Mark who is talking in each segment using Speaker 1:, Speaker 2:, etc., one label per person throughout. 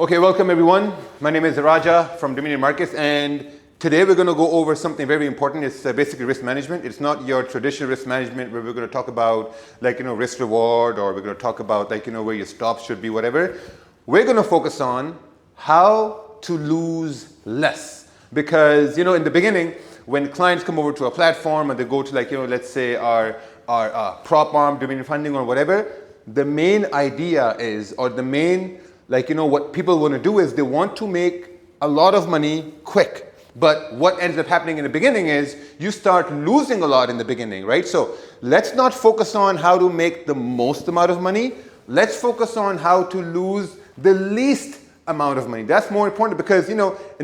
Speaker 1: Okay, welcome everyone. My name is Raja from Dominion Markets, and today we're going to go over something very important. It's basically risk management. It's not your traditional risk management where we're going to talk about risk reward, or we're going to talk about where your stops should be, whatever. We're going to focus on how to lose less, because in the beginning when clients come over to a platform and they go to let's say our propFirm, Dominion funding or whatever, the main idea is, or the main what people want to do is they want to make a lot of money quick. But what ends up happening in the beginning is you start losing a lot in the beginning, right? So let's not focus on how to make the most amount of money. Let's focus on how to lose the least amount of money. That's more important because, in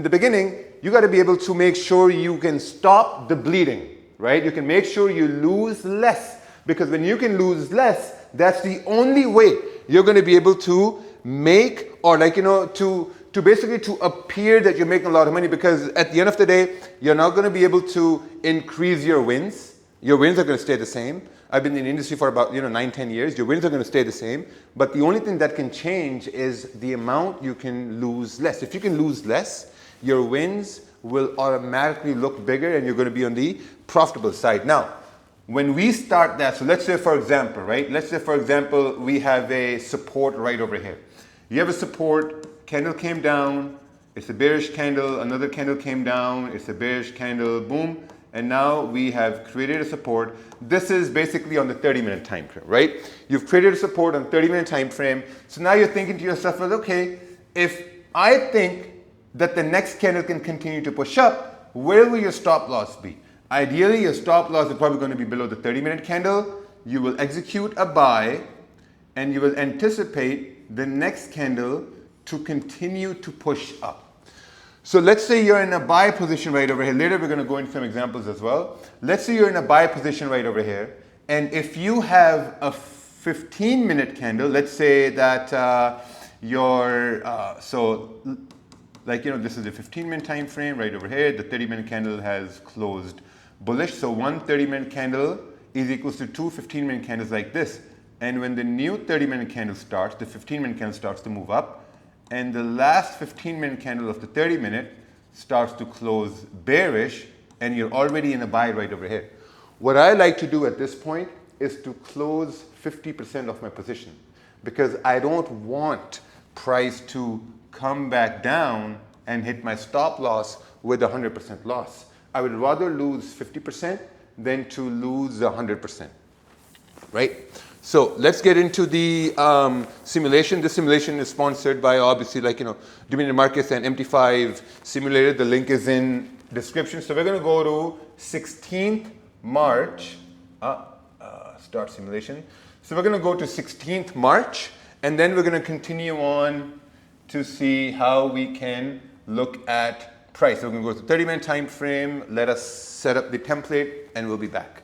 Speaker 1: the beginning, you got to be able to make sure you can stop the bleeding, right? You can make sure you lose less, because when you can lose less, that's the only way you're going to be able to make, or to basically to appear that you're making a lot of money, because at the end of the day, you're not going to be able to increase your wins. Your wins are going to stay the same. I've been in the industry for about 9-10 years. Your wins are going to stay the same, but the only thing that can change is the amount you can lose less. If you can lose less, your wins will automatically look bigger and you're going to be on the profitable side. Now, when we start that, so let's say for example, right? Let's say for example, we have a support right over here. You have a support, candle came down, it's a bearish candle, another candle came down, it's a bearish candle, boom, and now we have created a support. This is basically on the 30-minute time frame, right? You've created a support on 30-minute time frame, so now you're thinking to yourself, well, okay, if I think that the next candle can continue to push up, where will your stop loss be? Ideally, your stop loss is probably going to be below the 30-minute candle. You will execute a buy, and you will anticipate the next candle to continue to push up. So let's say you're in a buy position right over here. Later we're going to go into some examples as well. Let's say you're in a buy position right over here, and if you have a 15-minute candle, let's say that this is a 15-minute time frame right over here. The 30-minute candle has closed bullish, so one 30-minute candle is equals to two 15-minute candles like this. And when the new 30-minute candle starts, the 15-minute candle starts to move up, and the last 15-minute candle of the 30-minute starts to close bearish, and you're already in a buy right over here. What I like to do at this point is to close 50% of my position, because I don't want price to come back down and hit my stop loss with 100% loss. I would rather lose 50% than to lose 100%, right? So let's get into the simulation. This simulation is sponsored by obviously Dominion Markets and MT5 Simulator. The link is in description. So we're going to go to 16th March, start simulation. So we're going to go to 16th March, and then we're going to continue on to see how we can look at price. So we're going to go to 30-minute time frame. Let us set up the template and we'll be back.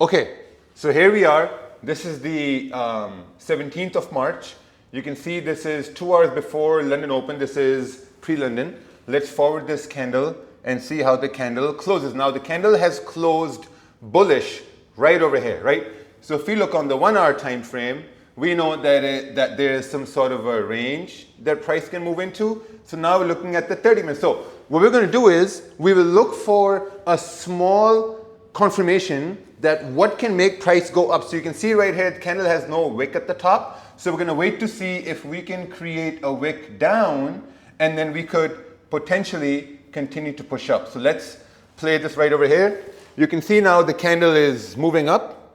Speaker 1: Okay, so here we are. This is the 17th of March. You can see this is 2 hours before London open. This is pre-London. Let's forward this candle and see how the candle closes. Now the candle has closed bullish right over here, right? So if we look on the 1 hour time frame, we know that there is some sort of a range that price can move into. So now we're looking at the 30-minute. So what we're going to do is we will look for a small confirmation that what can make price go up. So you can see right here, the candle has no wick at the top. So we're going to wait to see if we can create a wick down, and then we could potentially continue to push up. So let's play this right over here. You can see now the candle is moving up,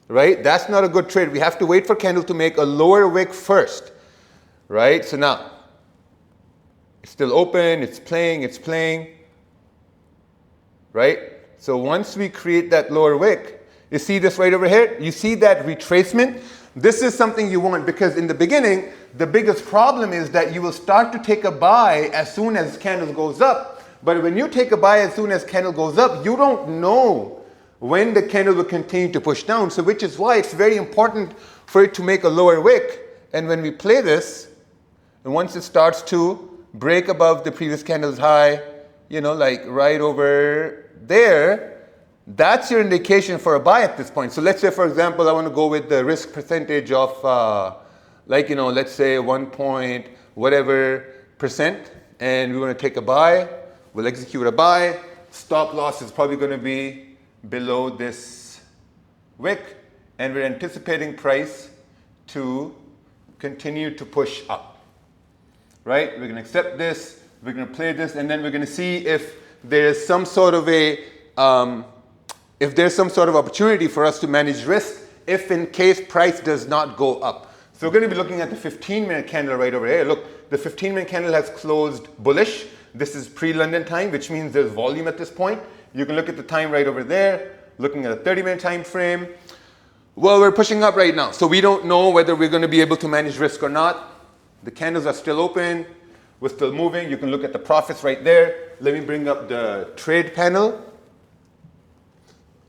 Speaker 1: right? That's not a good trade. We have to wait for candle to make a lower wick first, right? So now it's still open, it's playing, right? So once we create that lower wick, you see this right over here? You see that retracement? This is something you want, because in the beginning, the biggest problem is that you will start to take a buy as soon as candle goes up. But when you take a buy as soon as candle goes up, you don't know when the candle will continue to push down. So which is why it's very important for it to make a lower wick. And when we play this, and once it starts to break above the previous candle's high, right over there, that's your indication for a buy at this point. So let's say, for example, I want to go with the risk percentage of, let's say 1.5 whatever percent, and we want to take a buy. We'll execute a buy. Stop loss is probably going to be below this wick, and we're anticipating price to continue to push up, right? We're going to accept this, we're going to play this, and then we're going to see if there's some sort of opportunity for us to manage risk if in case price does not go up. So we're going to be looking at the 15-minute candle right over here. Look, the 15-minute candle has closed bullish. This is pre-London time, which means there's volume at this point. You can look at the time right over there, looking at a 30-minute time frame. Well, we're pushing up right now, so we don't know whether we're going to be able to manage risk or not. The candles are still open. We're still moving. You can look at the profits right there. Let me bring up the trade panel.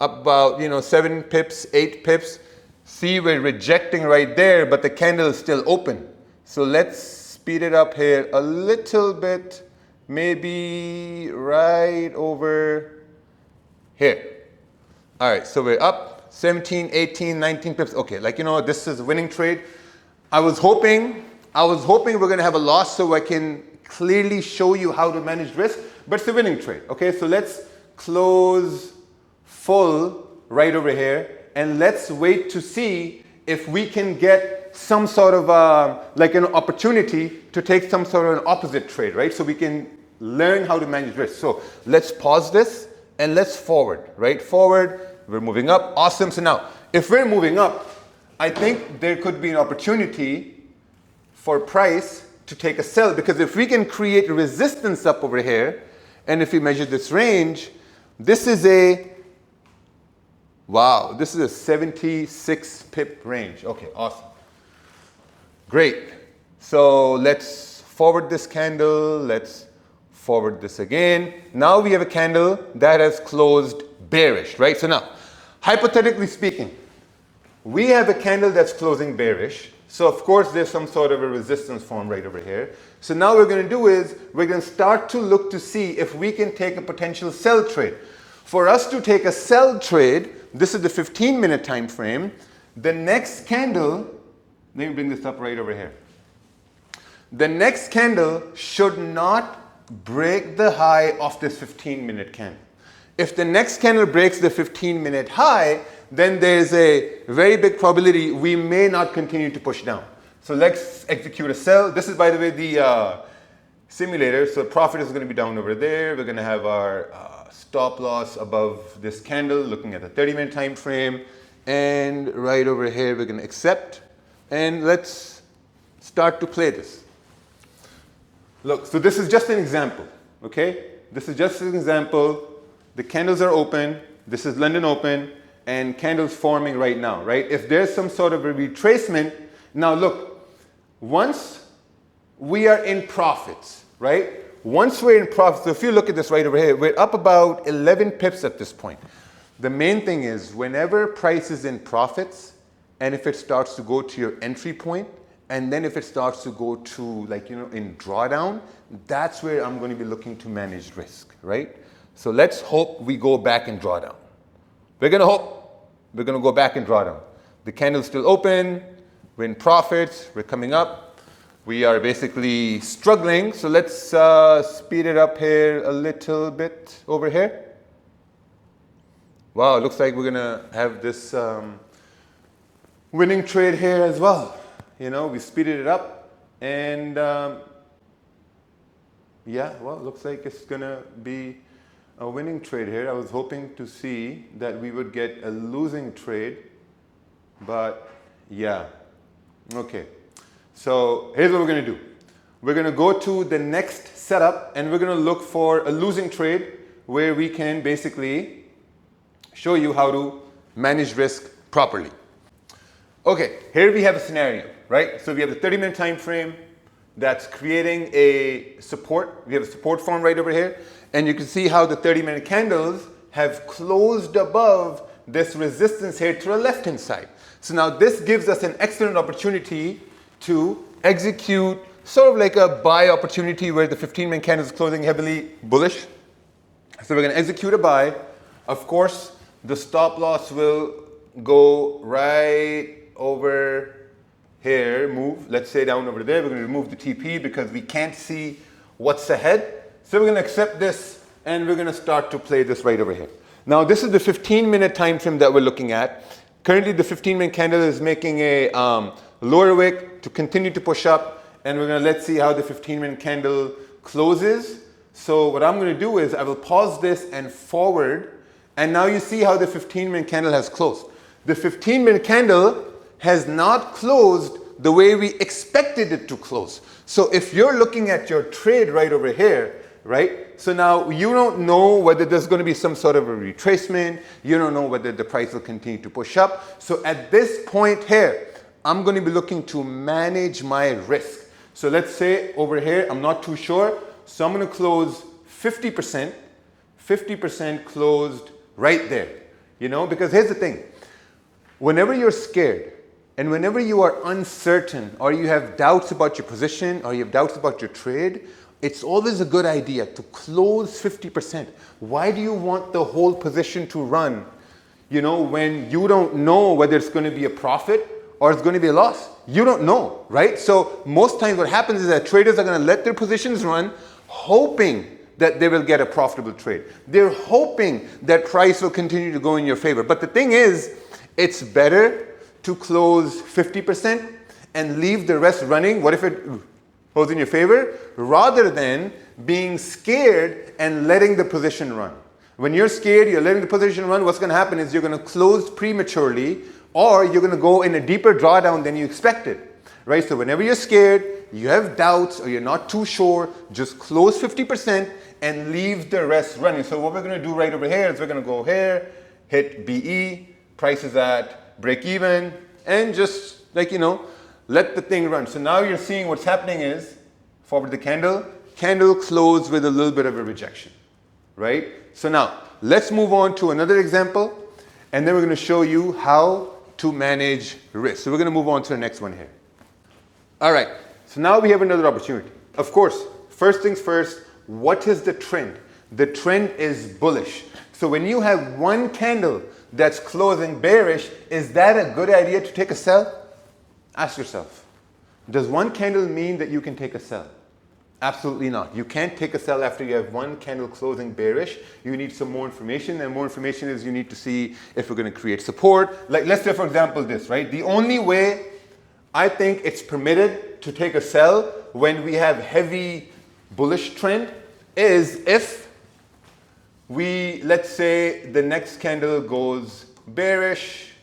Speaker 1: Up about 7 pips, 8 pips. See, we're rejecting right there, but the candle is still open. So let's speed it up here a little bit, maybe right over here. All right, so we're up 17, 18, 19 pips. Okay, this is a winning trade. I was hoping we're going to have a loss so I can clearly show you how to manage risk, but it's a winning trade. Okay, so let's close full right over here, and let's wait to see if we can get some sort of an opportunity to take some sort of an opposite trade, right? So we can learn how to manage risk. So let's pause this and let's forward, right? Forward, we're moving up. Awesome. So now, if we're moving up, I think there could be an opportunity for price to take a sell, because if we can create resistance up over here, and if we measure this range, this is a 76 pip range. Okay, awesome. Great. So let's forward this candle. Let's forward this again. Now we have a candle that has closed bearish, right? So now, hypothetically speaking, we have a candle that's closing bearish. So of course there's some sort of a resistance form right over here. So now what we're going to do is we're going to start to look to see if we can take a potential sell trade. For us to take a sell trade, this is the 15-minute time frame. The next candle, let me bring this up right over here. The next candle should not break the high of this 15-minute candle. If the next candle breaks the 15-minute high, then there's a very big probability we may not continue to push down. So let's execute a sell. This is, by the way, the simulator. So profit is going to be down over there. We're going to have our stop loss above this candle, looking at the 30-minute time frame. And right over here, we're going to accept. And let's start to play this. Look, so this is just an example, okay? This is just an example. The candles are open. This is London open, and candles forming right now, right? If there's some sort of a retracement, now look, once we are in profits, right? Once we're in profits, so if you look at this right over here, we're up about 11 pips at this point. The main thing is whenever price is in profits, and if it starts to go to your entry point, and then if it starts to go to in drawdown, that's where I'm going to be looking to manage risk, right? So let's hope we go back and draw down. We're going to hope we're going to go back and draw down. The candle's still open. We're in profits. We're coming up. We are basically struggling. So let's speed it up here a little bit over here. Wow, it looks like we're going to have this winning trade here as well. We speeded it up. And yeah, well, it looks like it's going to be a winning trade here. I was hoping to see that we would get a losing trade, but yeah. Okay, so here's what we're going to do. We're going to go to the next setup, and we're going to look for a losing trade where we can basically show you how to manage risk properly. Okay, here we have a scenario, right? So we have the 30-minute time frame that's creating a support. We have a support form right over here. And you can see how the 30-minute candles have closed above this resistance here to the left-hand side. So now this gives us an excellent opportunity to execute sort of like a buy opportunity where the 15-minute candle is closing heavily bullish. So we're going to execute a buy. Of course, the stop loss will go right over here move, let's say down over there, we're going to remove the TP because we can't see what's ahead. So we're going to accept this and we're going to start to play this right over here. Now this is the 15-minute time frame that we're looking at. Currently the 15-minute candle is making a lower wick to continue to push up, and we're going to let's see how the 15-minute candle closes. So what I'm going to do is I will pause this and forward, and now you see how the 15-minute candle has closed. The 15-minute candle has not closed the way we expected it to close. So if you're looking at your trade right over here, right? So now you don't know whether there's going to be some sort of a retracement. You don't know whether the price will continue to push up. So at this point here, I'm going to be looking to manage my risk. So let's say over here, I'm not too sure. So I'm going to close 50%. 50% closed right there. You know, because here's the thing. Whenever you're scared and whenever you are uncertain or you have doubts about your position or you have doubts about your trade, it's always a good idea to close 50%. Why do you want the whole position to run, you know, when you don't know whether it's going to be a profit or it's going to be a loss? You don't know, right? So most times what happens is that traders are going to let their positions run, hoping that they will get a profitable trade. They're hoping that price will continue to go in your favor. But the thing is, it's better to close 50% and leave the rest running. What if it goes in your favor? Rather than being scared and letting the position run. When you're scared, you're letting the position run, what's going to happen is you're going to close prematurely, or you're going to go in a deeper drawdown than you expected, right? So whenever you're scared, you have doubts, or you're not too sure, just close 50% and leave the rest running. So what we're going to do right over here is we're going to go here, hit BE, price is at break even, and just like, you know, let the thing run. So now you're seeing what's happening is forward the candle closed with a little bit of a rejection, right? So now let's move on to another example, and then we're going to show you how to manage risk. So we're going to move on to the next one here. All right, so now we have another opportunity. Of course, first things first, what is the trend? The trend is bullish. So when you have one candle that's closing bearish, is that a good idea to take a sell? Ask yourself, does one candle mean that you can take a sell? Absolutely not. You can't take a sell after you have one candle closing bearish. You need some more information, and more information is you need to see if we're going to create support. Like let's say for example this, right? The only way I think it's permitted to take a sell when we have heavy bullish trend is if we, let's say the next candle goes bearish,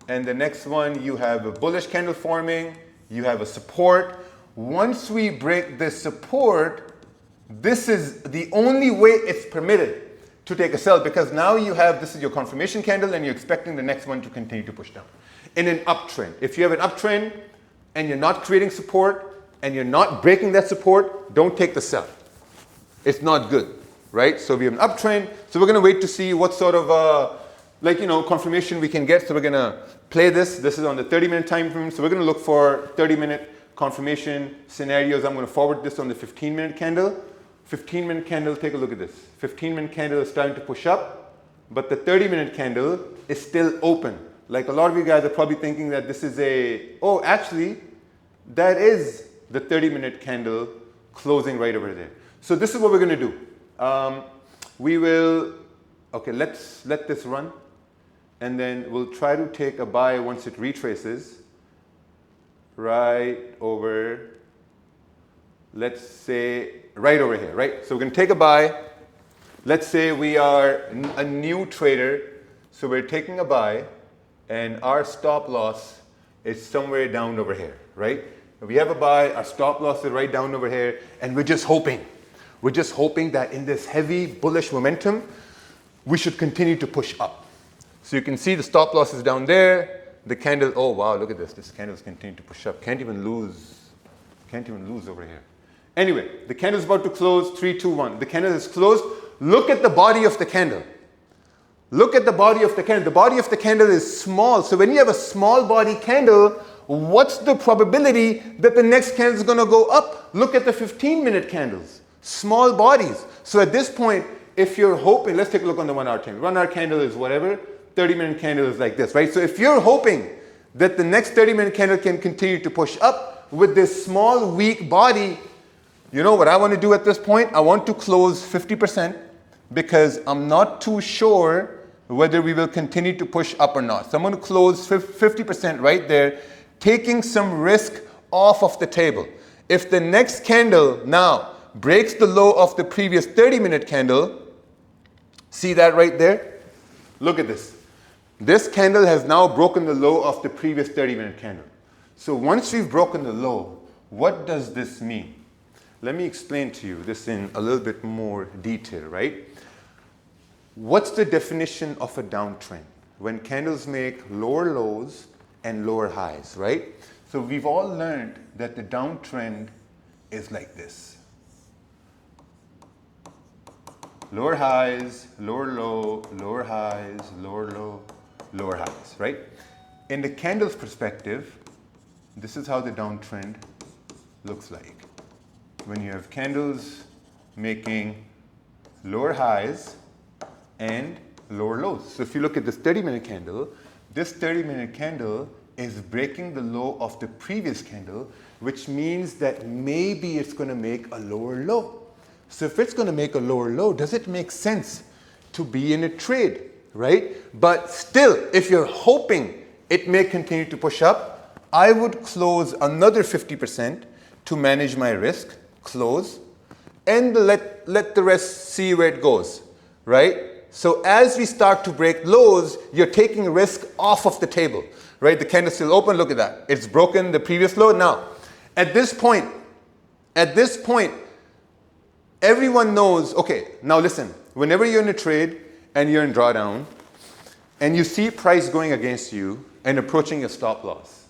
Speaker 1: and the next one you have a bullish candle forming, you have a support. Once we break this support, this is the only way it's permitted to take a sell, because now you have, this is your confirmation candle and you're expecting the next one to continue to push down. In an uptrend, if you have an uptrend and you're not creating support and you're not breaking that support, don't take the sell. It's not good, right? So we have an uptrend, so we're going to wait to see what sort of confirmation we can get. So we're going to play this. This is on the 30-minute time frame. So we're going to look for 30-minute confirmation scenarios. I'm going to forward this on the 15-minute candle. 15-minute candle, take a look at this. 15-minute candle is starting to push up, but the 30-minute candle is still open. Like a lot of you guys are probably thinking that this is actually, that is the 30-minute candle closing right over there. So this is what we're going to do. Let's let this run, and then we'll try to take a buy once it retraces right over, let's say right over here, right? So we're going to take a buy. Let's say we are a new trader, so we're taking a buy, and our stop loss is somewhere down over here, right? We have a buy, our stop loss is right down over here, and we're just hoping that in this heavy bullish momentum, we should continue to push up. So you can see the stop loss is down there. The candle, oh wow, look at this. This candle is continuing to push up. Can't even lose over here. Anyway, the candle is about to close, 3, 2, 1. The candle is closed. Look at the body of the candle. Look at the body of the candle. The body of the candle is small. So when you have a small body candle, what's the probability that the next candle is going to go up? Look at the 15-minute candles. Small bodies. So at this point, if you're hoping, let's take a look on the 1 hour candle. 1 hour candle is whatever. 30-minute candle is like this, right? So if you're hoping that the next 30-minute candle can continue to push up with this small, weak body. You know what I want to do at this point? I want to close 50% because I'm not too sure whether we will continue to push up or not. So I'm going to close 50% right there, taking some risk off of the table. If the next candle now breaks the low of the previous 30-minute candle, see that right there? Look at this. This candle has now broken the low of the previous 30-minute candle. So once we've broken the low, what does this mean? Let me explain to you this in a little bit more detail, right? What's the definition of a downtrend? When candles make lower lows and lower highs, right? So we've all learned that the downtrend is like this. Lower highs, lower low, lower highs, lower low, lower highs, right? In the candle's perspective, this is how the downtrend looks like. When you have candles making lower highs and lower lows. So if you look at this 30-minute candle, this 30-minute candle is breaking the low of the previous candle, which means that maybe it's going to make a lower low. So if it's going to make a lower low, does it make sense to be in a trade, right? But still, if you're hoping it may continue to push up, I would close another 50% to manage my risk, close, and let the rest see where it goes, right? So as we start to break lows, you're taking risk off of the table, right? The candle's still open, look at that. It's broken the previous low. Now, at this point, everyone knows, okay, now listen, whenever you're in a trade and you're in drawdown and you see price going against you and approaching a stop loss,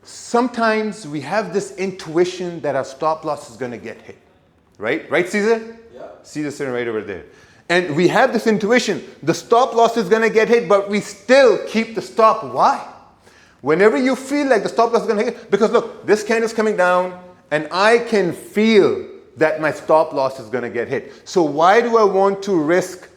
Speaker 1: sometimes we have this intuition that our stop loss is going to get hit, right? Right, Caesar? Yeah. Caesar's sitting right over there. And we have this intuition, the stop loss is going to get hit, but we still keep the stop. Why? Whenever you feel like the stop loss is going to hit, because look, this candle's coming down and I can feel that my stop loss is going to get hit. So why do I want to risk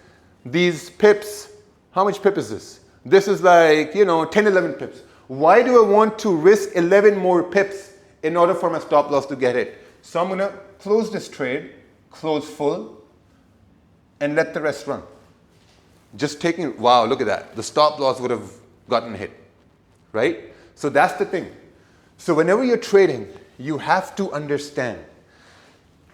Speaker 1: these pips? How much pip is this? This is like, 10, 11 pips. Why do I want to risk 11 more pips in order for my stop loss to get hit? So I'm going to close this trade, close full, and let the rest run. Just taking, wow, look at that. The stop loss would have gotten hit, right? So that's the thing. So whenever you're trading, you have to understand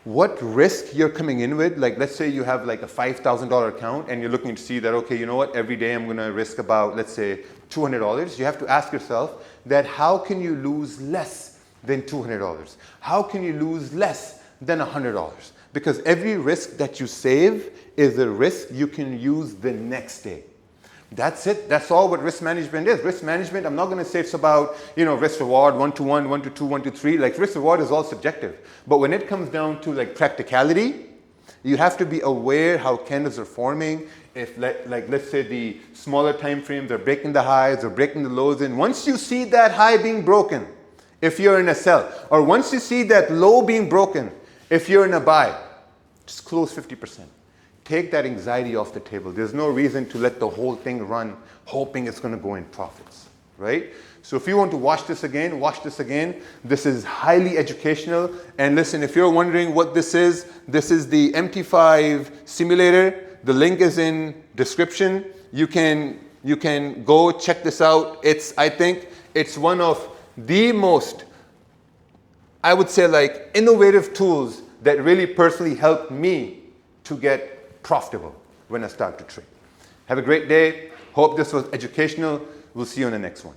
Speaker 1: what risk you're coming in with. Like, let's say you have like a $5,000 account and you're looking to see that, okay, you know what, every day I'm going to risk about, let's say, $200. You have to ask yourself that how can you lose less than $200? How can you lose less than $100? Because every risk that you save is a risk you can use the next day. That's it. That's all what risk management is. Risk management, I'm not going to say it's about, risk reward, 1 to 1, 1 to 2, 1 to 3. Like, risk reward is all subjective. But when it comes down to like practicality, you have to be aware how candles are forming. If let's say the smaller time frames are breaking the highs or breaking the lows, and once you see that high being broken, if you're in a sell, or once you see that low being broken, if you're in a buy, just close 50%. Take that anxiety off the table. There's no reason to let the whole thing run hoping it's going to go in profits, right? So if you want to watch this again, watch this again. This is highly educational. And listen, if you're wondering what this is the MT5 Simulator. The link is in description. You can go check this out. I think it's one of the most, I would say, like, innovative tools that really personally helped me to get profitable when I start to trade. Have a great day. Hope this was educational. We'll see you on the next one.